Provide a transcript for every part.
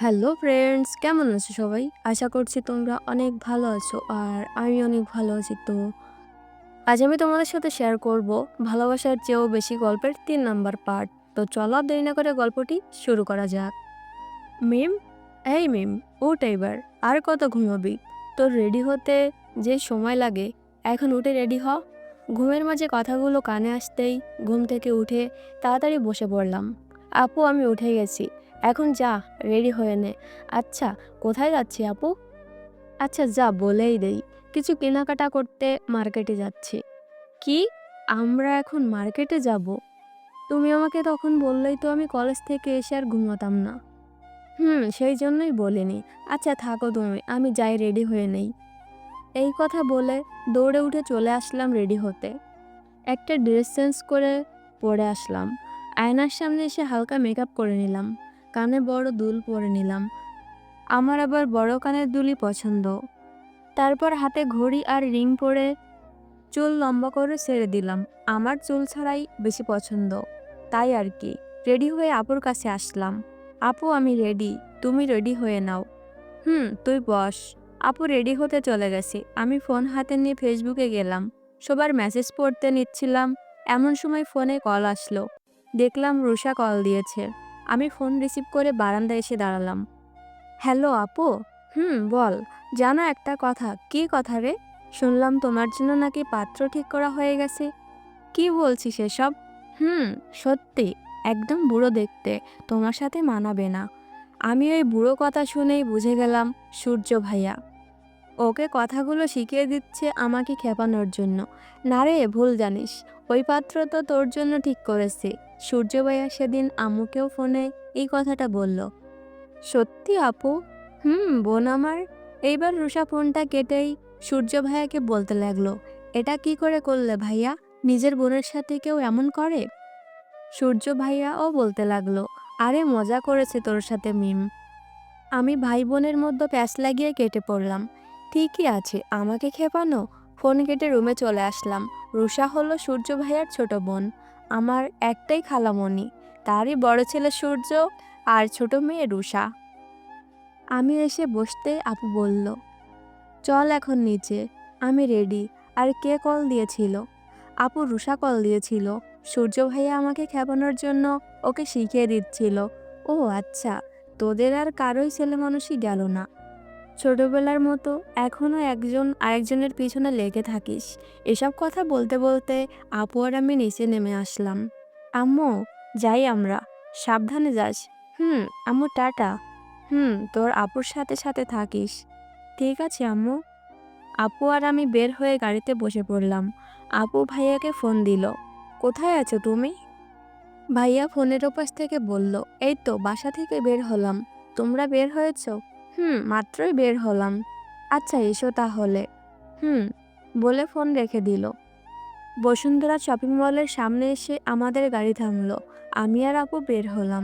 Hello friends, কেমন আছো সবাই? আশা করছি তোমরা অনেক ভালো আছো আর আমি অনেক ভালো আছি। তো আজ আমি তোমাদের সাথে শেয়ার করব ভালোবাসার চেয়েও বেশি গল্পের 3 নাম্বার পার্ট। তো চলো আর দেরি না করে গল্পটি শুরু করা যাক। মিম, এই মিম, উঠ এবার। আর কত ঘুমাবি? তোর রেডি হতে যে সময় লাগে, এখন উঠে রেডি হ। ঘুমের মাঝে কথাগুলো কানে আসতেই ঘুম থেকে উঠে তাড়াতাড়ি বসে পড়লাম। আপু, আমি উঠে গেছি, এখন যা, রেডি হয়ে নে। আচ্ছা, কোথায় যাচ্ছি আপু? আচ্ছা যা, বলেই দেই, কিছু কেনাকাটা করতে মার্কেটে যাচ্ছি। কি? আমরা এখন মার্কেটে যাব? তুমি আমাকে তখন বললেই তো আমি কলেজ থেকে এসে আর ঘুমাতাম না। সেই জন্যই বলিনি। আচ্ছা থাকো তুমি, আমি যাই, রেডি হয়ে নেই। এই কথা বলে দৌড়ে উঠে চলে আসলাম রেডি হতে। একটা ড্রেস চেঞ্জ করে পরে আসলাম। আয়নার সামনে এসে হালকা মেকআপ করে নিলাম। কানে বড় দুল পরে নিলাম। আমার আবার বড় কানের দুলই পছন্দ। তারপর হাতে ঘড়ি আর রিং পরে চুল লম্বা করে ছেড়ে দিলাম। আমার চুল ছাড়াই বেশি পছন্দ, তাই আর কি। রেডি হয়ে আপুর কাছে আসলাম। আপু, আমি রেডি, তুমি রেডি হয়ে নাও। তুই বস। আপু রেডি হতে চলে গেছে। আমি ফোন হাতে নিয়ে ফেসবুকে গেলাম। সবার মেসেজ পড়তে নিচ্ছিলাম, এমন সময় ফোনে কল আসলো। দেখলাম রুষা কল দিয়েছে। আমি ফোন রিসিভ করে বারান্দায় এসে দাঁড়ালাম। হ্যালো আপু। বল। জানো একটা কথা। কি কথা রে? শুনলাম তোমার জন্য নাকি পাত্র ঠিক করা হয়ে গেছে। কি বলছিস এসব? হুম, সত্যি। একদম বুড়ো দেখতে, তোমার সাথে মানাবে না। আমি ওই বুড়ো কথা শুনেই বুঝে গেলাম সূর্য ভাইয়া ওকে কথাগুলো শিখিয়ে দিচ্ছে আমাকে খেপানোর জন্য। না রে, ভুল জানিস। ওই পাত্র তো তোর জন্য ঠিক করেছে। সূর্য ভাইয়া সেদিন আম্মুকেও ফোনে এই কথাটা বলল। সত্যি আপু? বোন আমার। এইবার রুষা ফোনটা কেটেই সূর্য ভাইয়াকে বলতে লাগলো, এটা কি করে করলে ভাইয়া? নিজের বোনের সাথে কেউ এমন করে? সূর্য ভাইয়াও বলতে লাগলো, আরে মজা করেছে তোর সাথে মিম। আমি ভাই বোনের মধ্যে প্যাঁচ লাগিয়ে কেটে পড়লাম। ঠিকই আছে, আমাকে খেপানো। ফোন কেটে রুমে চলে আসলাম। রুষা হলো সূর্য ভাইয়ার ছোট বোন। আমার একটাই খালামণি, তারই বড় ছেলে সূর্য আর ছোট মেয়ে রুষা। আমি এসে বসতে আপু বলল, চল এখন নিচে। আমি রেডি। আর কে কল দিয়েছিল? আপু, রুষা কল দিয়েছিল। সূর্য ভাইয়া আমাকে খেপানোর জন্য ওকে শিখিয়ে দিচ্ছিল। ও আচ্ছা, তোদের আর কারোই ছেলে মানুষই গেল না। ছোটবেলার মতো এখনও একজন আরেকজনের পিছনে লেগে থাকিস। এসব কথা বলতে বলতে আপু আর আমি নিচে নেমে আসলাম। আম্মু, যাই আমরা। সাবধানে যাস। আম্মু টাটা। তোর আপুর সাথে সাথে থাকিস। ঠিক আছে আম্মু। আপু আর আমি বের হয়ে গাড়িতে বসে পড়লাম। আপু ভাইয়াকে ফোন দিল। কোথায় আছো তুমি? ভাইয়া ফোনের ওপাশ থেকে বলল, এই তো বাসা থেকে বের হলাম। তোমরা বের হয়েছ? মাত্রই বের হলাম। আচ্ছা এসো তাহলে। হুম বলে ফোন রেখে দিল। বসুন্ধরা শপিং মলের সামনে এসে আমাদের গাড়ি থামলো। আমি আর আপু বের হলাম।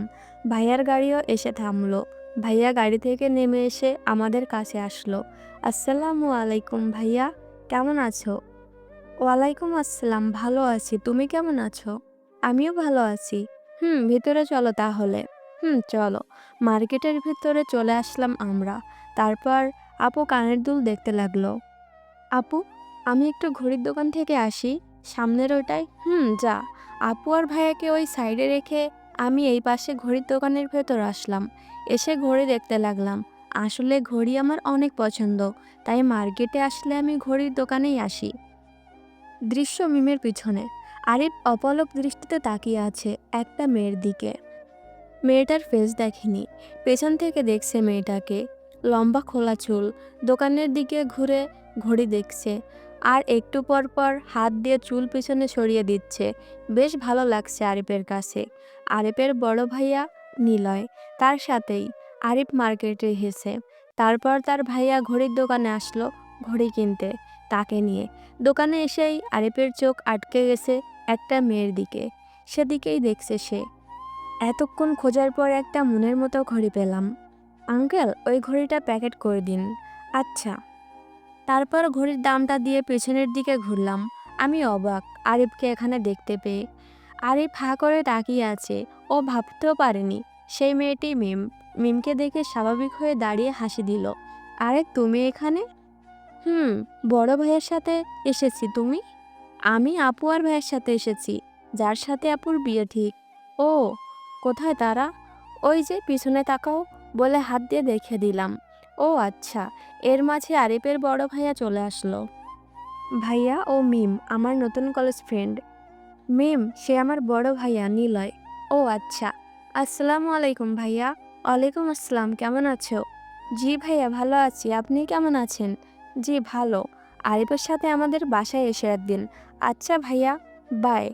ভাইয়ার গাড়িও এসে থামলো। ভাইয়া গাড়ি থেকে নেমে এসে আমাদের কাছে আসলো। আসসালামু আলাইকুম ভাইয়া, কেমন আছো? ওয়ালাইকুম আসসালাম, ভালো আছি। তুমি কেমন আছো? আমিও ভালো আছি। ভিতরে চলো তাহলে। চলো। মার্কেটের ভিতরে চলে আসলাম আমরা। তারপর আপু কানের দুল দেখতে লাগলো। আপু, আমি একটু ঘড়ির দোকান থেকে আসি, সামনের ওটাই। যা। আপু আর ভাইয়াকে ওই সাইডে রেখে আমি এই পাশে ঘড়ির দোকানের ভেতর আসলাম। এসে ঘড়ি দেখতে লাগলাম। আসলে ঘড়ি আমার অনেক পছন্দ, তাই মার্কেটে আসলে আমি ঘড়ির দোকানেই আসি। দৃশ্য মিমের পিছনে। আরিফ অপলক দৃষ্টিতে তাকিয়ে আছে একটা মেয়ের দিকে। মেয়েটার ফেস দেখেনি, পেছন থেকে দেখছে মেয়েটাকে। লম্বা খোলা চুল, দোকানের দিকে ঘুরে ঘড়ি দেখছে আর একটু পর পর হাত দিয়ে চুল পিছনে সরিয়ে দিচ্ছে। বেশ ভালো লাগছে আরিফের কাছে। আরিফের বড় ভাইয়া নিলয় তার সাথেই। আরিফ মার্কেটে এসেছে। তারপর তার ভাইয়া ঘড়ির দোকানে আসলো ঘড়ি কিনতে তাকে নিয়ে। দোকানে এসেই আরিফের চোখ আটকে গেছে একটা মেয়ের দিকে। সেদিকেই দেখছে সে। এতক্ষণ খোঁজার পর একটা মনের মতো ঘড়ি পেলাম। আঙ্কেল, ওই ঘড়িটা প্যাকেট করে দিন। আচ্ছা। তারপর ঘড়ির দামটা দিয়ে পেছনের দিকে ঘুরলাম। আমি অবাক আরিফকে এখানে দেখতে পেয়ে। আরিফ হাঁ করে তাকিয়ে আছে। ও ভাবতেও পারেনি সেই মেয়েটি মিম। মিমকে দেখে স্বাভাবিক হয়ে দাঁড়িয়ে হাসি দিল। আরে তুমি এখানে? হুম, বড় ভাইয়ের সাথে এসেছি। তুমি? আমি আপু আর ভাইয়ের সাথে এসেছি, যার সাথে আপুর বিয়ে ঠিক। ও, কোথায় তারা? ওই যে পিছনে তাকাও, বলে হাত দিয়ে দেখিয়ে দিলাম। ও আচ্ছা। এর মাঝে আরিফের বড় ভাইয়া চলে আসলো। ভাইয়া ও মিম আমার নতুন কলেজ ফ্রেন্ড। মিম সে আমার বড় ভাইয়া নিলয়। ও আচ্ছা। আসসালামু আলাইকুম ভাইয়া। ওয়ালাইকুম আসসালাম, কেমন আছো? জি ভাইয়া ভালো আছি, আপনি কেমন আছেন? জি ভালো। আরিফের সাথে আমাদের বাসায় এসে একদিন। আচ্ছা ভাইয়া, বাই।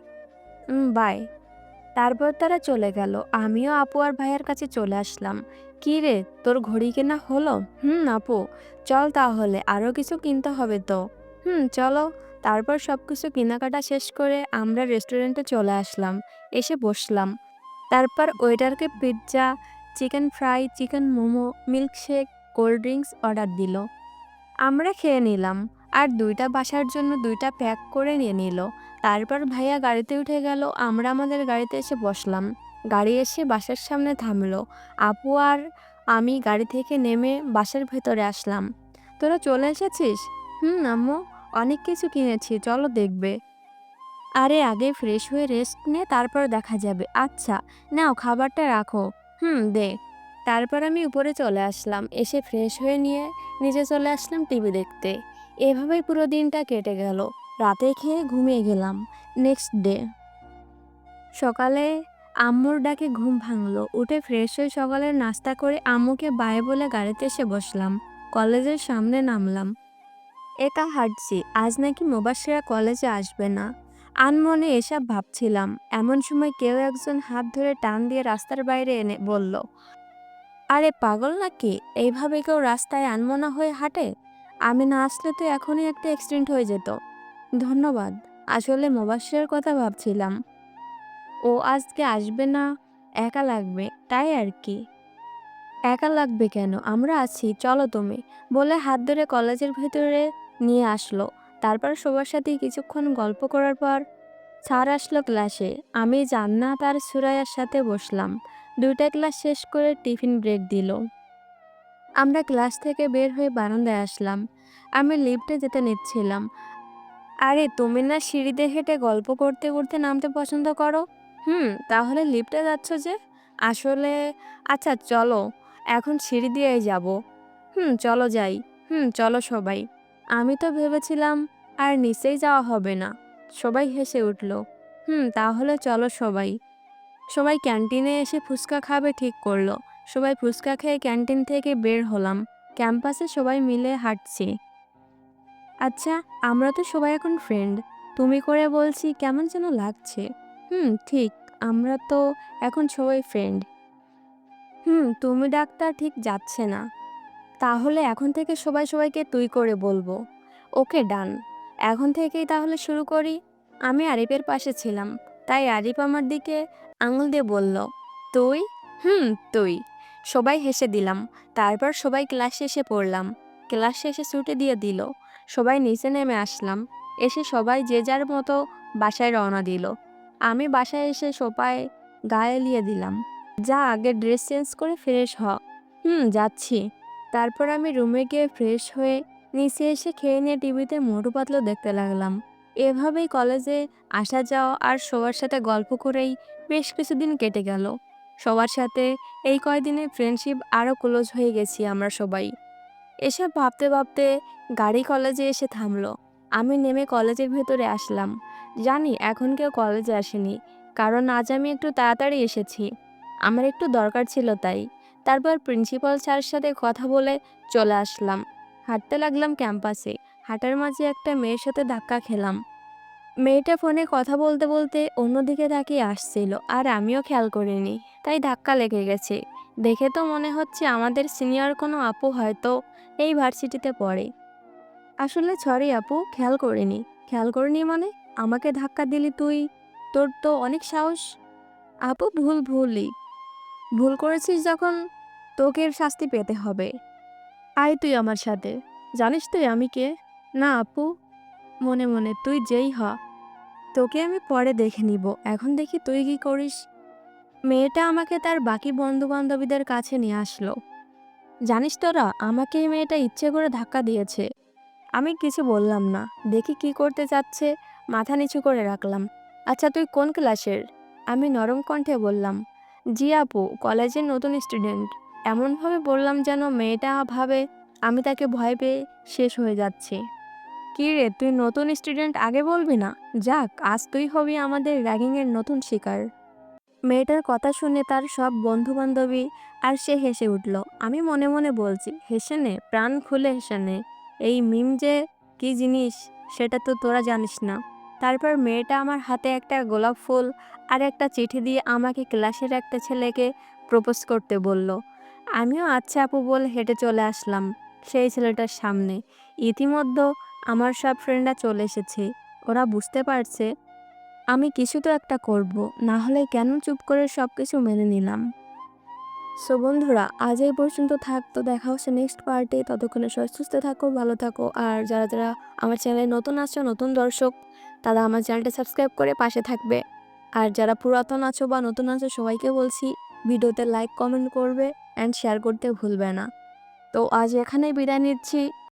বাই। তারপর তারা চলে গেল। আমিও আপু আর ভাইয়ার কাছে চলে আসলাম। কি রে, তোর ঘড়ি কেনা হলো? আপু। চল তাহলে, আরও কিছু কিনতে হবে তো। চলো। তারপর সবকিছু কেনাকাটা শেষ করে আমরা রেস্টুরেন্টে চলে আসলাম। এসে বসলাম। তারপর ওয়েটারকে pizza, chicken fry, chicken momo, milkshake, cold drinks order দিল। আমরা খেয়ে নিলাম। আর ২টা বাসার জন্য ২টা প্যাক করে নিয়ে নিল। তারপর ভাইয়া গাড়িতে উঠে গেল, আমরা আমাদের গাড়িতে এসে বসলাম। গাড়ি এসে বাসার সামনে থামলো। আপু আর আমি গাড়ি থেকে নেমে বাসার ভেতরে আসলাম। তোরা চলে এসেছিস? আম্মু, অনেক কিছু কিনেছি, চলো দেখবে। আরে আগে ফ্রেশ হয়ে রেস্ট নে, তারপর দেখা যাবে। আচ্ছা, নাও খাবারটা রাখো। দে। তারপর আমি উপরে চলে আসলাম। এসে ফ্রেশ হয়ে নিয়ে নিচে চলে আসলাম টিভি দেখতে। এভাবেই পুরো দিনটা কেটে গেল। রাতে খেয়ে ঘুমিয়ে গেলাম। নেক্সট ডে সকালে আম্মুর ডাকে ঘুম ভাঙলো। উঠে ফ্রেশ হয়ে সকালের নাস্তা করে আম্মুকে বাই বলে গাড়িতে এসে বসলাম। কলেজের সামনে নামলাম। একা হাঁটছি, আজ নাকি মুবাশশিরা কলেজে আসবে না। আনমনে এসব ভাবছিলাম, এমন সময় কেউ একজন হাত ধরে টান দিয়ে রাস্তার বাইরে এনে বলল, আরে পাগল নাকি, এইভাবে কেউ রাস্তায় আনমনা হয়ে হাঁটে? আমি না আসলে তো এখনই একটা অ্যাক্সিডেন্ট হয়ে যেত। ধন্যবাদ। আসলে মুবাশশিরের কথা ভাবছিলাম। ও আজকে আসবে না, একা লাগবে, তাই আর কি। একা লাগবে কেন, আমরা আছি, চলো তুমি, বলে হাত ধরে কলেজের ভেতরে নিয়ে আসলো। তারপর সবার সাথে কিছুক্ষণ গল্প করার পর স্যার আসলো ক্লাসে। আমি জান্নাত আর সুরাইয়ার সাথে বসলাম। ২টা ক্লাস শেষ করে টিফিন ব্রেক দিল। আমরা ক্লাস থেকে বের হয়ে বারান্দায় আসলাম। আমি লিফটে যেতে নিচ্ছিলাম। আরে তুমি না সিঁড়িতে হেঁটে গল্প করতে করতে নামতে পছন্দ করো? তাহলে লিফটে যাচ্ছ যে? আসলে, আচ্ছা চলো, এখন সিঁড়ি দিয়েই যাব। চলো যাই। চলো সবাই। আমি তো ভেবেছিলাম আর নিচেই যাওয়া হবে না। সবাই হেসে উঠল। তাহলে চলো সবাই। সবাই ক্যান্টিনে এসে ফুচকা খাবে ঠিক করলো। সবাই ফুচকা খেয়ে ক্যান্টিন থেকে বের হলাম। ক্যাম্পাসে সবাই মিলে হাঁটছি। আচ্ছা, আমরা তো সবাই এখন ফ্রেন্ড। তুমি করে বলছি কেমন যেন লাগছে। ঠিক, আমরা তো এখন সবাই ফ্রেন্ড। তুমি ডাক্তার ঠিক যাচ্ছে না। তাহলে এখন থেকে সবাই সবাইকে তুই করে বলবো। ওকে ডান। এখন থেকেই তাহলে শুরু করি। আমি আরিফের পাশে ছিলাম, তাই আরিফ আমার দিকে আঙুল দিয়ে বলল, তুই? তুই। সবাই হেসে দিলাম। তারপর সবাই ক্লাস শেষে পড়লাম। ক্লাস শেষে ছুটি দিয়ে দিল। সবাই নিচে নেমে আসলাম। এসে সবাই যে যার মতো বাসায় রওনা দিল। আমি বাসায় এসে সবাই গায়ে এলিয়ে দিলাম, যা আগে ড্রেস চেঞ্জ করে ফ্রেশ হ। যাচ্ছি। তারপর আমি রুমে গিয়ে ফ্রেশ হয়ে নিচে এসে খেয়ে নিয়ে টিভিতে মোটু পাতলু দেখতে লাগলাম। এভাবেই কলেজে আসা যাওয়া আর সবার সাথে গল্প করেই বেশ কিছুদিন কেটে গেল। সবার সাথে এই কয়দিনে ফ্রেন্ডশিপ আরও ক্লোজ হয়ে গেছি আমরা সবাই। এসব ভাবতে ভাবতে গাড়ি কলেজে এসে থামলো। আমি নেমে কলেজের ভেতরে আসলাম। জানি এখন কেউ কলেজে আসেনি, কারণ আজ আমি একটু তাড়াতাড়ি এসেছি। আমার একটু দরকার ছিল তাই। তারপর প্রিন্সিপাল স্যারের সাথে কথা বলে চলে আসলাম। হাঁটতে লাগলাম ক্যাম্পাসে। হাঁটার মাঝে একটা মেয়ের সাথে ধাক্কা খেলাম। মেয়েটা ফোনে কথা বলতে বলতে অন্যদিকে তাকিয়ে আসছিল, আর আমিও খেয়াল করিনি, তাই ধাক্কা লেগে গেছে। দেখে তো মনে হচ্ছে আমাদের সিনিয়র কোনো আপু হয়তো এই ভার্সিটিতে পড়ে। আসলে সরি আপু, খেয়াল করিনি। খেয়াল করিনি মানে? আমাকে ধাক্কা দিলি তুই? তোর তো অনেক সাহস। আপু ভুলই। ভুল করেছিস যখন, তোকে এর শাস্তি পেতে হবে। আয় তুই আমার সাথে। জানিস তুই আমি কে? না আপু, মনে মনে তুই যেই হ, তোকে আমি পরে দেখে নিব। এখন দেখি তুই কি করিস। মেয়েটা আমাকে তার বাকি বন্ধু-বান্ধবীদের কাছে নিয়ে আসলো। জানিস তোরা, আমাকে এই মেয়েটা ইচ্ছে করে ধাক্কা দিয়েছে। আমি কিছু বললাম না। দেখি কি করতে চাচ্ছে, মাথা নিচু করে রাখলাম। আচ্ছা তুই কোন ক্লাসের? আমি নরম কণ্ঠে বললাম, জি আপু, কলেজের নতুন স্টুডেন্ট। এমনভাবে বললাম যেন মেয়েটা ভাবে আমি তাকে ভয় পেয়ে শেষ হয়ে যাচ্ছি। কি রে, তুই নতুন স্টুডেন্ট আগে বলবি না? যাক, আজ তুই হবি আমাদের র্যাগিংয়ের নতুন শিকার। মেয়েটার কথা শুনে তার সব বন্ধু-বান্ধবী আর সে হেসে উঠল। আমি মনে মনে বলছি, হেসে নে, প্রাণ খুলে হেসে নে। এই মিম যে কী জিনিস সেটা তো তোরা জানিস না। তারপর মেয়েটা আমার হাতে একটা গোলাপ ফুল আর একটা চিঠি দিয়ে আমাকে ক্লাসের একটা ছেলেকে প্রপোজ করতে বলল। আমিও আচ্ছা আপু বলে হেঁটে চলে আসলাম সেই ছেলেটার সামনে। ইতিমধ্যে আমার সব ফ্রেন্ডরা চলে এসেছে। ওরা বুঝতে পারছে আমি কিছু তো একটা করব, না হলে কেন চুপ করে সবকিছু মেনে নিলাম। সো বন্ধুরা, আজ এই পর্যন্ত থাকতো, দেখা হচ্ছে নেক্সট পার্টে। ততক্ষণে সবাই সুস্থ থাকো, ভালো থাকো। আর যারা যারা আমার চ্যানেলে নতুন আছো, নতুন দর্শক, তারা আমার চ্যানেলটা সাবস্ক্রাইব করে পাশে থাকবে। আর যারা পুরাতন আছো বা নতুন আছো, সবাইকে বলছি ভিডিওতে লাইক কমেন্ট করবে অ্যান্ড শেয়ার করতে ভুলবে না। তো আজ এখানেই বিদায় নিচ্ছি।